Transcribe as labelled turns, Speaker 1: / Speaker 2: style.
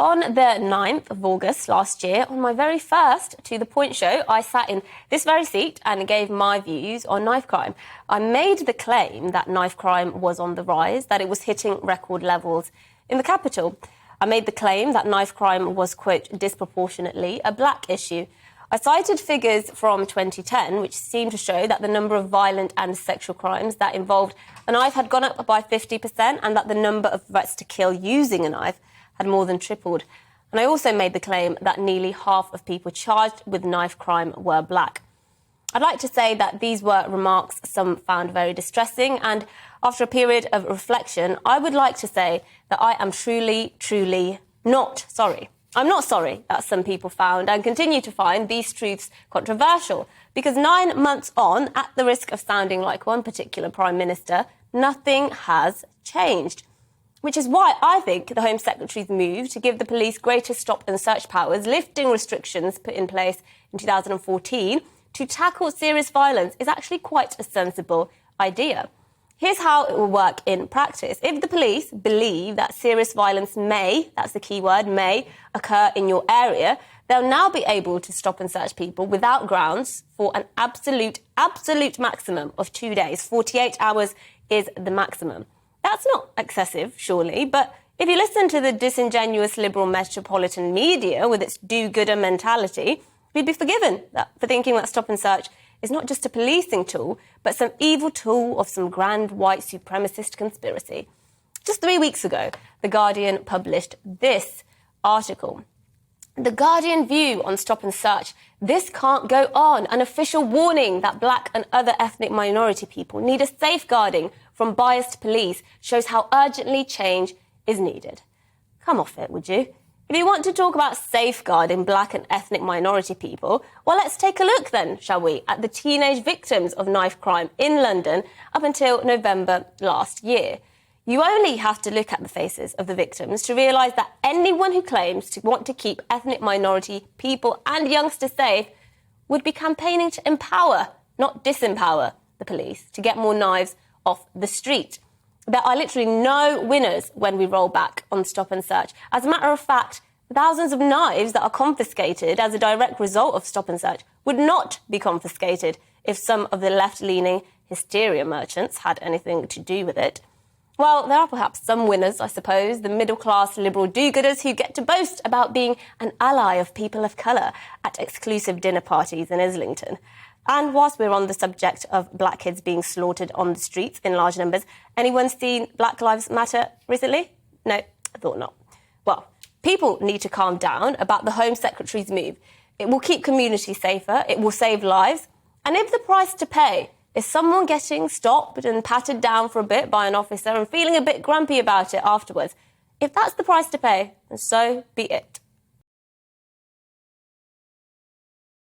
Speaker 1: On the 9th of August last year, on my very first To The Point show, I sat in this very seat and gave my views on knife crime. I made the claim that knife crime was on the rise, that it was hitting record levels in the capital. I made the claim that knife crime was, quote, disproportionately a black issue. I cited figures from 2010, which seemed to show that the number of violent and sexual crimes that involved a knife had gone up by 50% and that the number of threats to kill using a knife had more than tripled. And I also made the claim that nearly half of people charged with knife crime were black. I'd like to say that these were remarks some found very distressing, and after a period of reflection, I would like to say that I am truly not sorry. I'm not sorry that some people found and continue to find these truths controversial, because 9 months on, at the risk of sounding like one particular Prime Minister, nothing has changed. Which is why I think the Home Secretary's move to give the police greater stop and search powers, lifting restrictions put in place in 2014 to tackle serious violence, is actually quite a sensible idea. Here's how it will work in practice. If the police believe that serious violence may, that's the key word, may occur in your area, they'll now be able to stop and search people without grounds for an absolute maximum of 2 days. 48 hours is the maximum. That's not excessive, surely, but if you listen to the disingenuous liberal metropolitan media with its do-gooder mentality, we'd be forgiven for thinking that stop and search is not just a policing tool, but some evil tool of some grand white supremacist conspiracy. Just 3 weeks ago, The Guardian published this article. The Guardian view on stop and search: this can't go on. An official warning that black and other ethnic minority people need a safeguarding from biased police shows how urgently change is needed. Come off it, would you? If you want to talk about safeguarding black and ethnic minority people, well, let's take a look then, shall we, at the teenage victims of knife crime in London up until November last year. You only have to look at the faces of the victims to realise that anyone who claims to want to keep ethnic minority people and youngsters safe would be campaigning to empower, not disempower, the police to get more knives off the street. There are literally no winners when we roll back on stop and search. As a matter of fact, thousands of knives that are confiscated as a direct result of stop and search would not be confiscated if some of the left-leaning hysteria merchants had anything to do with it. Well, there are perhaps some winners, I suppose, the middle-class liberal do-gooders who get to boast about being an ally of people of colour at exclusive dinner parties in Islington. And whilst we're on the subject of black kids being slaughtered on the streets in large numbers, anyone seen Black Lives Matter recently? No, I thought not. Well, people need to calm down about the Home Secretary's move. It will keep communities safer, it will save lives, and if the price to pay is someone getting stopped and patted down for a bit by an officer and feeling a bit grumpy about it afterwards, if that's the price to pay, then so be it.